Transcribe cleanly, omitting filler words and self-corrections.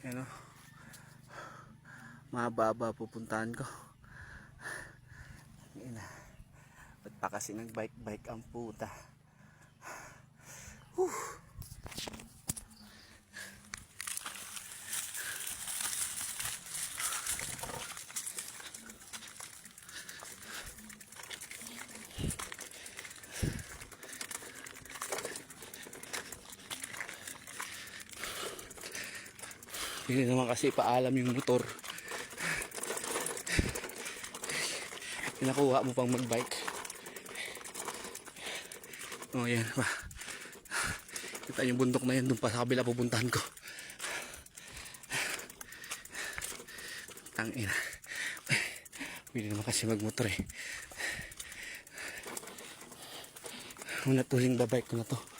Yan o. Mababa pupuntahan ko. Yan na. Ba't pa kasi nag-bike ang puta. Whew. Hindi naman kasi paalam yung motor. Pinakuha mo pang magbike. Oh yan pa. Kita yung bundok na yan, doon pa sa kabila pupuntahan ko. Tangina. Hindi naman kasi magmotor eh. Una tuling babike ko na to.